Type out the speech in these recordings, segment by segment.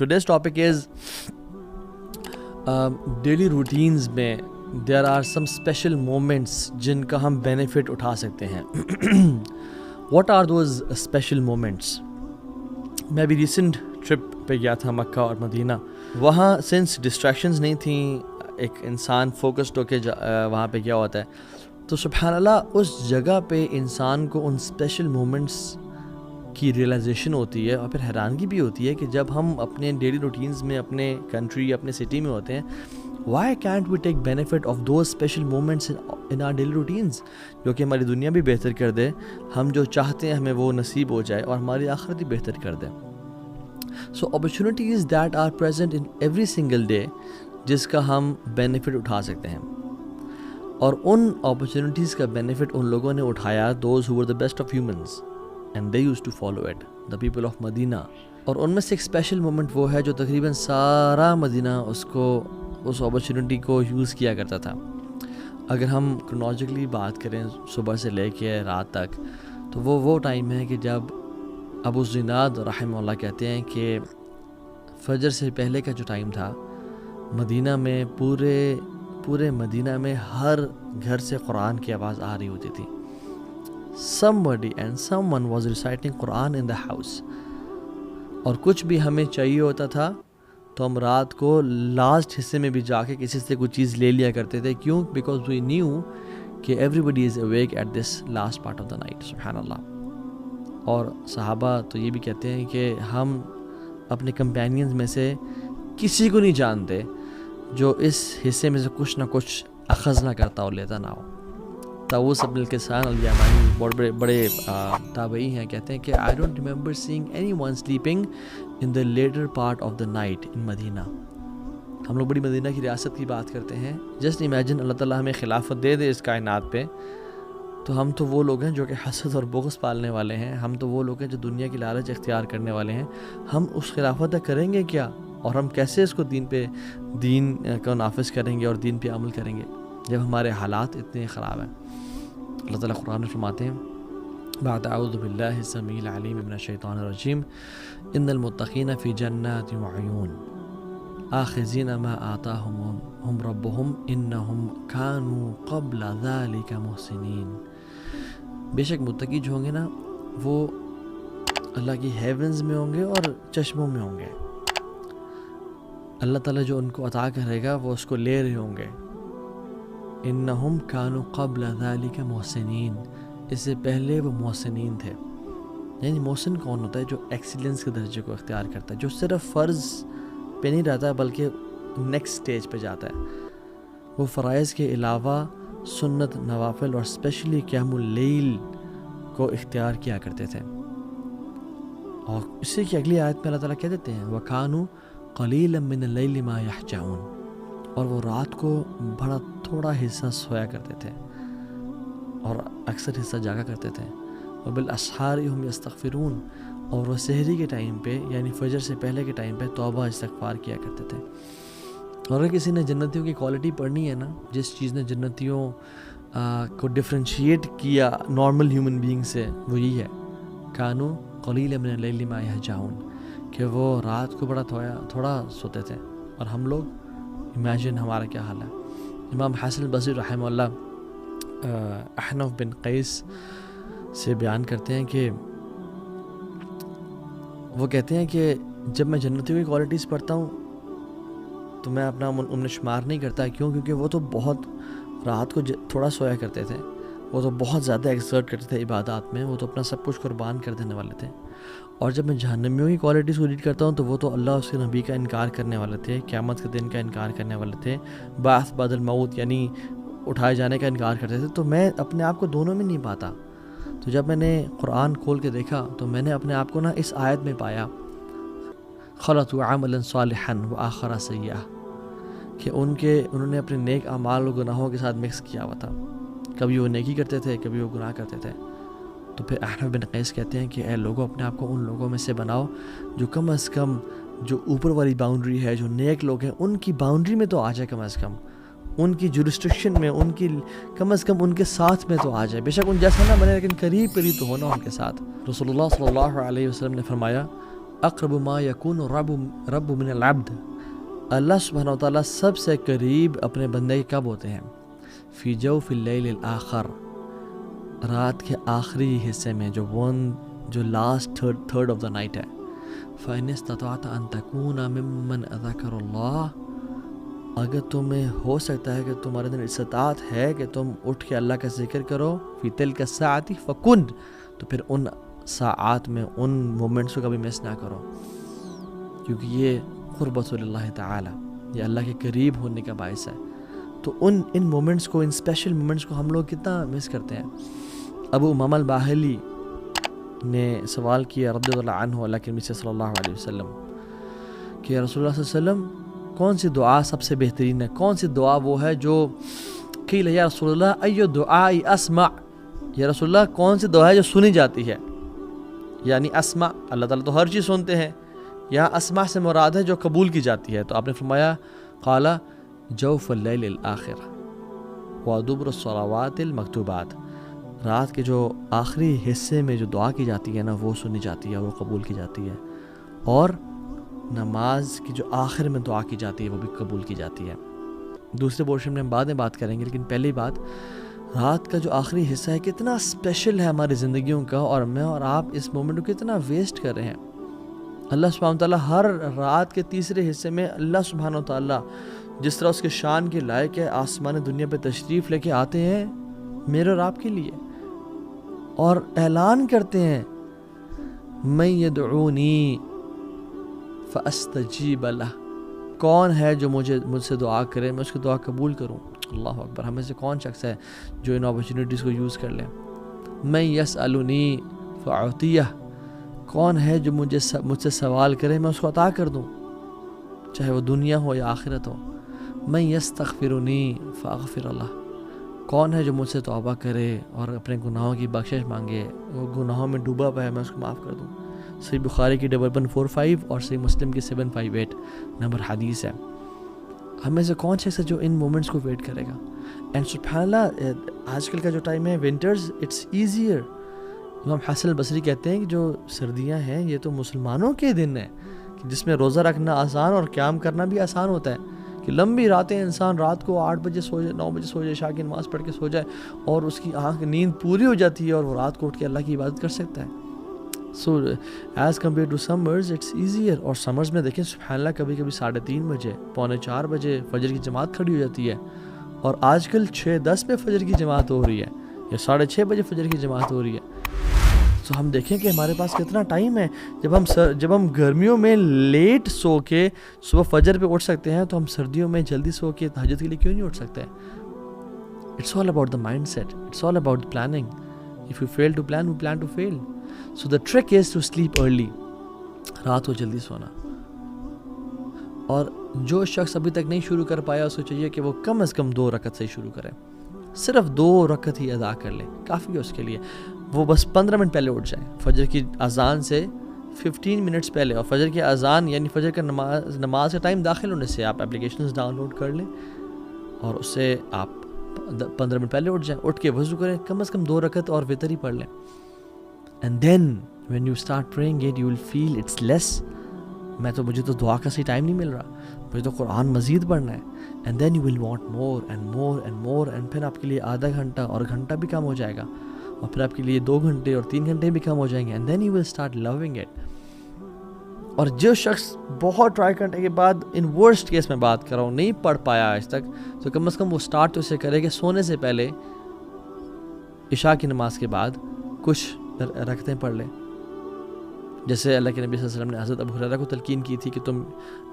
today's topic is daily routines میں there are some special moments جن کا ہم benefit اٹھا سکتے ہیں. What are those special moments? میں ابھی ریسنٹ ٹرپ پہ گیا تھا مکہ اور مدینہ. وہاں سنس ڈسٹریکشنز نہیں تھیں, ایک انسان فوکسڈ ہو کے وہاں پہ گیا ہوتا ہے, تو سبحان اللہ اس جگہ پہ انسان کو ان اسپیشل مومنٹس کی ریئلائزیشن ہوتی ہے, اور پھر حیرانگی بھی ہوتی ہے کہ جب ہم اپنے ڈیلی روٹینز میں اپنے کنٹری اپنے سٹی میں ہوتے ہیں, why can't we take benefit of those special moments in our daily routines, جو کہ ہماری دنیا بھی بہتر کر دے, ہم جو چاہتے ہیں ہمیں وہ نصیب ہو جائے, اور ہماری آخرت بھی بہتر کر دے. So opportunities that are present in every single day جس کا ہم بینیفٹ اٹھا سکتے ہیں, اور ان اپرچونیٹیز کا بینیفٹ ان لوگوں نے اٹھایا, those who were the best of humans and they used to follow it, the people of Medina. اور ان میں سے ایک اسپیشل مومنٹ وہ ہے جو تقریباً سارا مدینہ اس اپرچونیٹی کو یوز کیا کرتا تھا. اگر ہم کرونالوجیکلی بات کریں صبح سے لے کے رات تک, تو وہ ٹائم ہے کہ جب ابو زناد رحمہ اللہ کہتے ہیں کہ فجر سے پہلے کا جو ٹائم تھا مدینہ میں, پورے مدینہ میں ہر گھر سے قرآن کی آواز آ رہی ہوتی تھی. somebody and someone was reciting Quran in the house. اور کچھ بھی ہمیں چاہیے ہوتا تھا تو ہم رات کو لاسٹ حصے میں بھی جا کے کسی سے کوئی چیز لے لیا کرتے تھے. کیوں؟ بیکاز وی نیو کہ everybody is awake at this last part of the night. سبحان اللہ. اور صحابہ تو یہ بھی کہتے ہیں کہ ہم اپنے کمپینینز میں سے کسی کو نہیں جانتے جو اس حصے میں سے کچھ نہ کچھ اخذ نہ کرتا اور لیتا نہ ہو. طاووس بن کیسان الیمانی بڑے تابعی ہیں, کہتے ہیں کہ I don't remember seeing anyone sleeping in the later part of the night in مدینہ. ہم لوگ بڑی مدینہ کی ریاست کی بات کرتے ہیں. جسٹ امیجن اللہ تعالیٰ ہمیں خلافت دے دے اس کائنات پہ, تو ہم تو وہ لوگ ہیں جو کہ حسد اور بغض پالنے والے ہیں, ہم تو وہ لوگ ہیں جو دنیا کی لالچ اختیار کرنے والے ہیں. ہم اس خلافت کریں گے کیا, اور ہم کیسے اس کو دین کو نافذ کریں گے اور دین پہ عمل کریں گے جب ہمارے حالات اتنے خراب ہیں. اللہ تعالیٰ قرآن میں فرماتے ہیں بعد اعوذ باللہ السمیع العلیم من الشیطان الرجیم ان المتقین فی جنات وعیون آخذین ما آتاہم ربہم انہم کانوا قبل ذلک محسنین. بے شک متقی جو ہوں گے نا, وہ اللہ کی ہیونز میں ہوں گے اور چشموں میں ہوں گے. اللہ تعالیٰ جو ان کو عطا کرے گا وہ اس کو لے رہے ہوں گے. انہم کانوا قبل ذلک محسنین, اس سے پہلے وہ محسنین تھے. یعنی محسن کون ہوتا ہے؟ جو ایکسیلنس کے درجے کو اختیار کرتا ہے, جو صرف فرض پہ نہیں رہتا بلکہ نیکسٹ سٹیج پہ جاتا ہے. وہ فرائض کے علاوہ سنت, نوافل اور اسپیشلی قیام اللیل کو اختیار کیا کرتے تھے. اور اسی کی اگلی آیت میں اللہ تعالیٰ کہہ دیتے ہیں وَكَانُوا قَلِيلًا مِّنَ اللَّيْلِ مَا يَحْجَعُونَ, اور وہ رات کو بڑا تھوڑا حصہ سویا کرتے تھے اور اکثر حصہ جاگا کرتے تھے. وَبِالْأَسْحَارِ هُمْ يَسْتَغْفِرُونَ, اور وہ سحری کے ٹائم پہ یعنی فجر سے پہلے کے ٹائم پہ توبہ استغفار کیا کرتے تھے. اور اگر کسی نے جنتیوں کی کوالٹی پڑھنی ہے نا, جس چیز نے جنتیوں کو ڈفرینشیٹ کیا نارمل ہیومن بینگ سے, وہ یہی ہے کانوا قلیلا من اللیل ما یہجعون, کہ وہ رات کو بڑا تھوڑا سوتے تھے. اور ہم لوگ امیجن ہمارا کیا حال ہے. امام حسن البصری رحمہ اللہ احنف بن قیس سے بیان کرتے ہیں کہ وہ کہتے ہیں کہ جب میں جنتیوں کی کوالٹیز پڑھتا ہوں تو میں اپنا ان شمار نہیں کرتا. کیوں؟ کیونکہ وہ تو بہت رات کو تھوڑا سویا کرتے تھے, وہ تو بہت زیادہ ایکسرٹ کرتے تھے عبادات میں, وہ تو اپنا سب کچھ قربان کر دینے والے تھے. اور جب میں جہنمیوں کی کوالٹیز کو ریڈ کرتا ہوں تو وہ تو اللہ اس کے نبی کا انکار کرنے والے تھے, قیامت کے دن کا انکار کرنے والے تھے, بعث بعد الموت یعنی اٹھائے جانے کا انکار کرتے تھے. تو میں اپنے آپ کو دونوں میں نہیں پاتا. تو جب میں نے قرآن کھول کے دیکھا تو میں نے اپنے آپ کو نا اس آیت میں پایا خلطوا عملا صالحا وآخر سیئا, کہ انہوں نے اپنے نیک اعمال اور گناہوں کے ساتھ مکس کیا ہوا تھا. کبھی وہ نیکی کرتے تھے, کبھی وہ گناہ کرتے تھے. تو پھر احنف بن قیس کہتے ہیں کہ اے لوگوں, اپنے آپ کو ان لوگوں میں سے بناؤ جو کم از کم جو اوپر والی باؤنڈری ہے, جو نیک لوگ ہیں ان کی باؤنڈری میں تو آ جائے, کم از کم ان کی جورسٹکشن میں, ان کی کم از کم ان کے ساتھ میں تو آ جائے. بے شک ان جیسا نہ بنے لیکن قریب تو ہونا ان کے ساتھ. رسول اللہ صلی اللہ علیہ وسلم نے فرمایا اقرب ما یکون رب من العبد، اللہ سبحانہ وتعالیٰ سب سے قریب اپنے بندے کے کب ہوتے ہیں؟ فی جوف اللیل الآخر، رات کے آخری حصے میں، جو last third of the night ہے. فَإِنِ اسْتَطَعْتَ أَن تَكُونَ مِمَّنْ ذَكَرَ اللَّهَ، اگر تمہیں ہو سکتا ہے کہ تمہارے اندر استطاعت ہے کہ تم اٹھ کے اللہ کا ذکر کرو، فی تلک الساعۃ فکن، تو پھر ان ساعات میں ان مومنٹس کو کبھی مس نہ کرو، کیونکہ یہ قربت اللہ تعالی، یہ اللہ کے قریب ہونے کا باعث ہے. تو ان مومنٹس کو، ان اسپیشل مومنٹس کو ہم لوگ کتنا مس کرتے ہیں. ابو امامہ الباہلی نے سوال کیا رضی اللہ عنہ اللہ کے نبی صلی اللہ علیہ وسلم کہ رسول اللہ صلی اللہ علیہ وسلم کون سی دعا سب سے بہترین ہے، کون سی دعا وہ ہے جو قیل یا رسول اللہ ایو دعائی اسمع، یا رسول اللہ کون سی دعا ہے جو سنی جاتی ہے؟ یعنی اسمع، اللہ تعالیٰ تو ہر چیز سنتے ہیں، یہاں اسمع سے مراد ہے جو قبول کی جاتی ہے. تو آپ نے فرمایا قال جوف اللیل الآخر ودبر الصلوات المکتوبات، رات کے جو آخری حصے میں جو دعا کی جاتی ہے نا وہ سنی جاتی ہے، وہ قبول کی جاتی ہے، اور نماز کی جو آخر میں دعا کی جاتی ہے وہ بھی قبول کی جاتی ہے. دوسرے پورشن میں ہم بعد میں بات کریں گے، لیکن پہلی بات، رات کا جو آخری حصہ ہے کتنا اسپیشل ہے ہماری زندگیوں کا، اور میں اور آپ اس مومنٹ کو کتنا ویسٹ کر رہے ہیں. اللہ سبحانہ وتعالیٰ ہر رات کے تیسرے حصے میں اللہ سبحانہ وتعالیٰ جس طرح اس کے شان کے لائق ہے آسمان دنیا پہ تشریف لے کے آتے ہیں میرے اور آپ کے لیے، اور اعلان کرتے ہیں من یدعونی فاستجیب لہ، کون ہے جو مجھ سے دعا کرے میں اس کی دعا قبول کروں. اللہ اکبر، ہمیں سے کون شخص ہے جو ان اپرچونیٹیز کو یوز کر لے. من یسألنی فاعطیہ، کون ہے جو مجھ سے سوال کرے میں اس کو عطا کر دوں، چاہے وہ دنیا ہو یا آخرت ہو. من یستغفرنی فاغفر اللہ، کون ہے جو مجھ سے توبہ کرے اور اپنے گناہوں کی بخشش مانگے، وہ گناہوں میں ڈوبا ہوا ہے میں اس کو معاف کر دوں. صحیح بخاری کی 1145 اور صحیح مسلم کی 758 نمبر حدیث ہے. ہمیں سے کون شخص ہے جو ان مومنٹس کو ویٹ کرے گا؟ اینڈ سبحان اللہ، آج کل کا جو ٹائم ہے ونٹرز اٹس ایزیئر. امام حسن البصری کہتے ہیں کہ جو سردیاں ہیں یہ تو مسلمانوں کے دن ہیں کہ جس میں روزہ رکھنا آسان اور قیام کرنا بھی آسان ہوتا ہے، کہ لمبی راتیں انسان رات کو 8 بجے سو جائے، 9 بجے سو جائے، عشاء کی نماز پڑھ کے سو جائے اور اس کی آنکھ نیند پوری ہو جاتی ہے اور وہ رات کو اٹھ کے اللہ کی عبادت کر سکتا ہے. So as compare to summers it's easier. اور سمرز میں دیکھیں سبحان اللہ، کبھی کبھی 3:30 بجے، 3:45 بجے فجر کی جماعت کھڑی ہو جاتی ہے، اور آج کل 6:10 پہ فجر کی جماعت ہو رہی ہے یا 6:30 بجے فجر کی جماعت ہو رہی ہے. تو ہم دیکھیں کہ ہمارے پاس کتنا ٹائم ہے. جب ہم گرمیوں میں لیٹ سو کے صبح فجر پہ اٹھ سکتے ہیں تو ہم سردیوں میں جلدی سو کے تہجد کے لیے کیوں نہیں اٹھ سکتے؟ It's all about the mind set, it's all about planning. If you fail to plan, you plan to fail. So the trick is to sleep early, رات کو جلدی سونا. اور جو شخص ابھی تک نہیں شروع کر پایا اس کو چاہیے کہ وہ کم از کم 2 رکعت سے شروع کرے، صرف 2 رکعت ہی ادا کر لے، کافی ہے اس کے لیے. وہ بس 15 منٹ پہلے اٹھ جائیں، فجر کی اذان سے 15 منٹس پہلے. اور فجر کی اذان یعنی فجر کا نماز کا ٹائم داخل ہونے سے آپ اپلیکیشنز ڈاؤن لوڈ کر لیں اور اس سے آپ 15 منٹ پہلے اٹھ جائیں، اٹھ کے وضو کریں، کم از کم 2 رکعت اور وتر ہی پڑھ لیں. And then when you start praying it you will feel it's less. مجھے تو دعا کا صحیح ٹائم نہیں مل رہا، مجھے تو قرآن مزید پڑھنا ہے. And then you will want more and more and more, and پھر آپ کے لیے آدھا گھنٹہ اور گھنٹہ بھی کم ہو جائے گا، اور پھر آپ کے لیے 2 گھنٹے اور 3 گھنٹے بھی کم ہو جائیں گے. And then you will start loving it. اور جو شخص بہت ٹرائی کرنے کے بعد، ان ورسٹ کیس میں بات کر رہا ہوں، نہیں پڑھ پایا آج تک، تو کم از کم وہ اسٹارٹ تو اسے کرے کہ سونے سے پہلے عشاء کی نماز کے بعد کچھ رکعتیں پڑھ لیں. جیسے اللہ کے نبی صلی اللہ علیہ وسلم نے حضرت ابو ہریرہ کو تلقین کی تھی کہ تم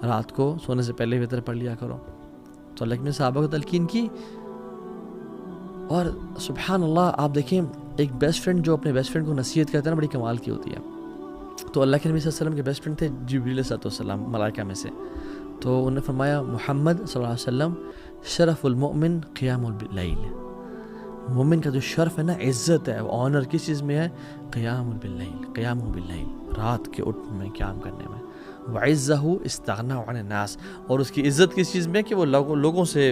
رات کو سونے سے پہلے وتر پڑھ لیا کرو، تو اللہ نے صحابہ کو تلقین کی. اور سبحان اللہ، آپ دیکھیں ایک بیسٹ فرینڈ جو اپنے بیسٹ فرینڈ کو نصیحت کرتا ہے نا، بڑی کمال کی ہوتی ہے. تو اللہ کے نبی صلی اللہ علیہ وسلم کے بیسٹ فرینڈ تھے جبریل علیہ السلام، ملائکہ میں سے. تو انہوں نے فرمایا محمد صلی اللہ علیہ وسلم شرف المؤمن قیام اللیل، مومن کا جو شرف ہے نا، عزت ہے، آنر کس چیز میں ہے؟ قیام باللیل، رات کے اٹھ میں قیام کرنے میں. وعزہ استغنا عن الناس، اور اس کی عزت کس چیز میں؟ کہ وہ لوگوں سے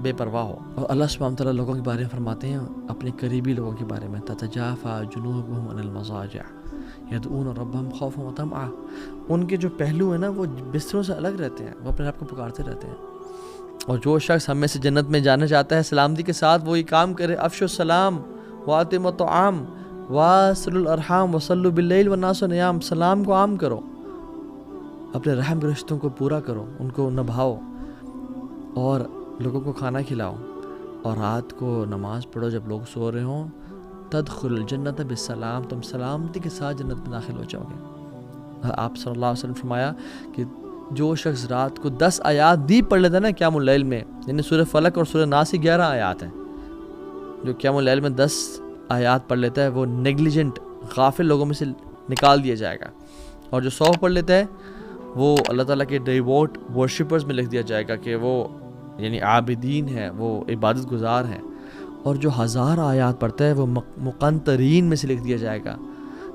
بے پرواہ ہو. اور اللہ سبحانہ وتعالیٰ لوگوں کے بارے میں فرماتے ہیں، اپنے قریبی لوگوں کے بارے میں، تتجافى جنوبهم عن المضاجع، یدعون ربهم خوفا وطمعا. ان کے جو پہلو ہیں نا وہ بستروں سے الگ رہتے ہیں, وہ اپنے آپ کو پکارتے رہتے ہیں. اور جو شخص ہم میں سے جنت میں جانا چاہتا ہے سلامتی کے ساتھ وہ یہ کام کرے, افشوا السلام واطعموا الطعام واصلوا الارحام وصلوا باللیل والناس نیام. سلام کو عام کرو, اپنے رحم کے رشتوں کو پورا کرو, ان کو نبھاؤ اور لوگوں کو کھانا کھلاؤ, اور رات کو نماز پڑھو جب لوگ سو رہے ہوں. تدخل الجنت بالسلام, تم سلامتی کے ساتھ جنت میں داخل ہو جاؤ گے. آپ صلی اللہ علیہ وسلم فرمایا کہ جو شخص رات کو 10 آیات بھی پڑھ لیتا ہے نا قیام اللیل میں, یعنی سورہ فلق اور سورہ ناس کی 11 آیات ہیں, جو قیام اللیل میں 10 آیات پڑھ لیتا ہے وہ نیگلیجنٹ غافل لوگوں میں سے نکال دیا جائے گا. اور جو 100 پڑھ لیتا ہے وہ اللہ تعالیٰ کے ڈیووٹ ورشپرز میں لکھ دیا جائے گا کہ وہ یعنی عابدین ہیں, وہ عبادت گزار ہیں. اور جو 1000 آیات پڑھتا ہے وہ مقنطرین میں سے لکھ دیا جائے گا.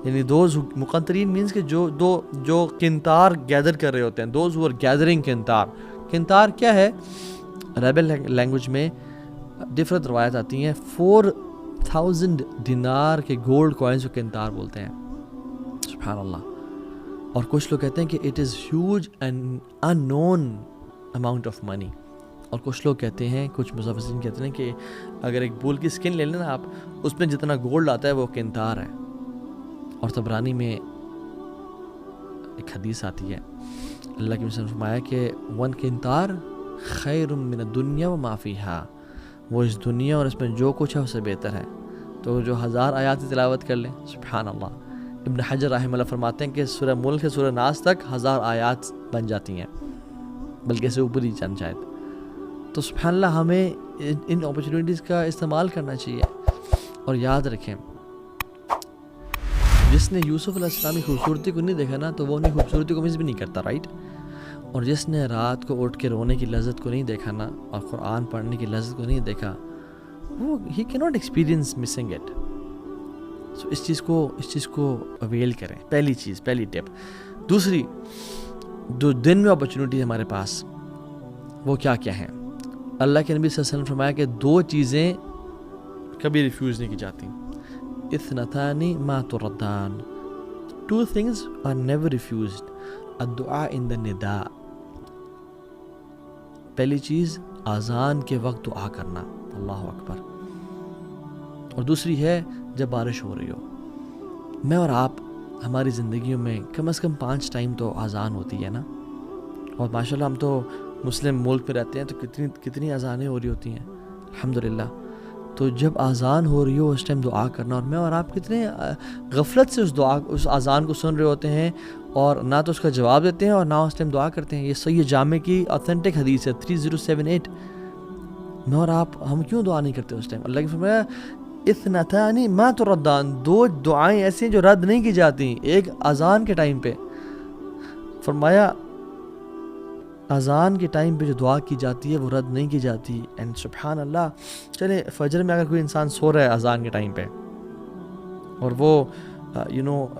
یعنی دوز مقنطرین مینس کہ جو قنطار گیدر کر رہے ہوتے ہیں, دوز ہو آر گیدرنگ قنطار. قنطار کیا ہے؟ عربی لینگویج میں ڈفرنٹ روایت آتی ہیں. 4000 دینار کے گولڈ کوائنز کو قنطار بولتے ہیں. سبحان اللہ. اور کچھ لوگ کہتے ہیں کہ it is huge and unknown amount of money. اور کچھ لوگ کہتے ہیں, کچھ مفسرین کہتے ہیں کہ اگر ایک بول کی سکن لے لیں نا آپ, اس میں جتنا گولڈ آتا ہے وہ قنطار ہے. اور طبرانی میں ایک حدیث آتی ہے, اللہ کے رسول نے فرمایا کہ 1 قنطار خیر من الدنیا وما فیہا, وہ اس دنیا اور اس میں جو کچھ ہے اس سے بہتر ہے. تو جو 1000 آیات کی تلاوت کر لیں, سبحان اللہ. ابن حجر رحمہ اللہ فرماتے ہیں کہ سورہ ملک سے سورہ ناس تک 1000 آیات بن جاتی ہیں, بلکہ اسے اوپر ہی چند شاید. تو سبحان اللہ ہمیں ان اپرچونیٹیز کا استعمال کرنا چاہیے. اور یاد رکھیں, جس نے یوسف علیہ السلام کی خوبصورتی کو نہیں دیکھا نا تو وہ انہیں خوبصورتی کو مس بھی نہیں کرتا, رائٹ. اور جس نے رات کو اٹھ کے رونے کی لذت کو نہیں دیکھا نا, اور قرآن پڑھنے کی لذت کو نہیں دیکھا, وہ ہی کی ناٹ ایکسپیرینس مسنگ اٹ. سو اس چیز کو اویل کریں. پہلی ٹپ. دوسری, جو دن میں اپرچونیٹی ہمارے پاس وہ کیا ہیں؟ اللہ کے نبی صلی اللہ علیہ وسلم فرمایا کہ 2 چیزیں کبھی ریفیوز نہیں کی جاتی. اثنتان ما تردان, 2 things are never refused. الدعاء in the نداء, پہلی چیز اذان کے وقت دعا کرنا, اللہ اکبر. اور دوسری ہے جب بارش ہو رہی ہو. میں اور آپ ہماری زندگیوں میں کم از کم 5 ٹائم تو اذان ہوتی ہے نا, اور ماشاءاللہ ہم تو مسلم ملک میں رہتے ہیں تو کتنی اذانیں ہو رہی ہوتی ہیں, الحمدللہ. تو جب اذان ہو رہی ہو اس ٹائم دعا کرنا. اور میں اور آپ کتنے غفلت سے اس اذان کو سن رہے ہوتے ہیں, اور نہ تو اس کا جواب دیتے ہیں اور نہ اس ٹائم دعا کرتے ہیں. یہ صحیح جامع کی اوتھینٹک حدیث ہے 3078. میں اور آپ ہم کیوں دعا نہیں کرتے اس ٹائم؟ اللہ کی فرمایا اثنتان ما تردان, 2 دعائیں ایسی ہیں جو رد نہیں کی جاتی. ایک اذان کے ٹائم پہ, فرمایا اذان کے ٹائم پہ جو دعا کی جاتی ہے وہ رد نہیں کی جاتی. اینڈ سبحان اللہ, چلے فجر میں اگر کوئی انسان سو رہا ہے اذان کے ٹائم پہ اور وہ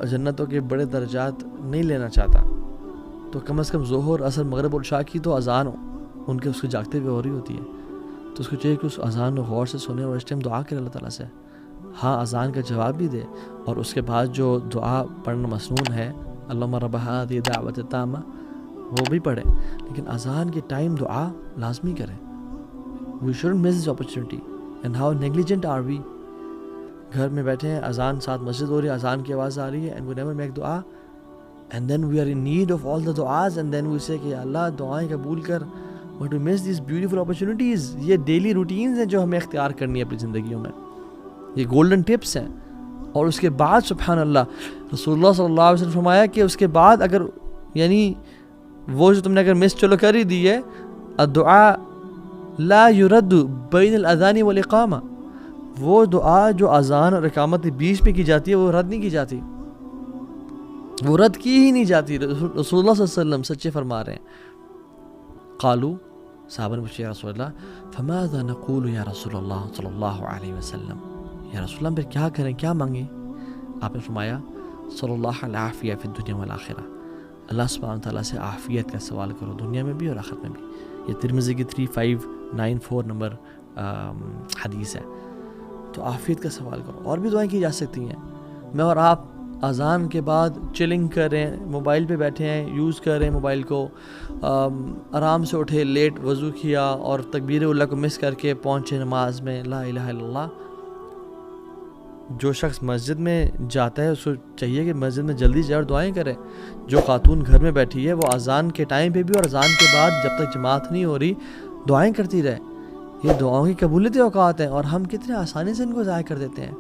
جنتوں کے بڑے درجات نہیں لینا چاہتا, تو کم از کم ظہر, عصر, مغرب اور عشاء کی تو اذان ان کے اس کو جاگتے ہوئے ہو رہی ہوتی ہے. تو اس کو چاہیے کہ اس اذان کو غور سے سنے اور اس ٹائم دعا کرے اللہ تعالیٰ سے. ہاں, اذان کا جواب بھی دے, اور اس کے بعد جو دعا پڑھنا مسنون ہے, اللہم رب ہذہ دعوت التامہ, وہ بھی پڑھیں. لیکن اذان کے ٹائم دعا لازمی کریں. We shouldn't miss this opportunity. And how negligent are we? گھر میں بیٹھے ہیں, اذان ساتھ مسجد ہو رہی ہے, اذان کی آواز آ رہی ہے, and we never make دعا. And then we are in need of all the du'as, and then we say کہ اللہ دعائیں قبول کر. But we miss these beautiful opportunities. یہ ڈیلی روٹینز ہیں جو ہمیں اختیار کرنی ہے اپنی زندگیوں میں. یہ گولڈن ٹپس ہیں. اور اس کے بعد سبحان اللہ, رسول اللہ صلی اللہ علیہ وسلم فرمایا کہ اس کے بعد اگر یعنی وہ جو تم نے اگر مس چلو کر ہی دی ہے, الدعاء لا يرد بین الاذان والاقامہ, وہ دعا جو اذان اور اقامت کے بیچ میں کی جاتی ہے وہ رد نہیں کی جاتی, وہ رد کی ہی نہیں جاتی. رسول اللہ صلی اللہ علیہ وسلم سچے فرما رہے ہیں. قالوا, صحابہ نے پوچھا یا رسول اللہ, فماذا نقول یا رسول اللہ صلی اللہ علیہ وسلم, یا رسول اللہ پھر کیا کریں, کیا مانگیں؟ آپ نے فرمایا صلی اللہ العافیہ فی الدنیا والآخرہ, اللہ سبحانہ وتعالیٰ سے عافیت کا سوال کرو دنیا میں بھی اور آخرت میں بھی. یہ ترمذی کی 3594 نمبر حدیث ہے. تو عافیت کا سوال کرو. اور بھی دعائیں کی جا سکتی ہیں. میں اور آپ اذان کے بعد چلنگ کر رہے ہیں, موبائل پہ بیٹھے ہیں, یوز کر رہے ہیں موبائل کو, آرام سے اٹھے, لیٹ وضو کیا اور تکبیر اولیٰ کو مس کر کے پہنچے نماز میں, لا الہ الا اللہ. جو شخص مسجد میں جاتا ہے اس کو چاہیے کہ مسجد میں جلدی جائے اور دعائیں کرے. جو خاتون گھر میں بیٹھی ہے وہ اذان کے ٹائم پہ بھی اور اذان کے بعد جب تک جماعت نہیں ہو رہی دعائیں کرتی رہے. یہ دعاؤں کی قبولیت اوقات ہیں اور ہم کتنے آسانی سے ان کو ضائع کر دیتے ہیں.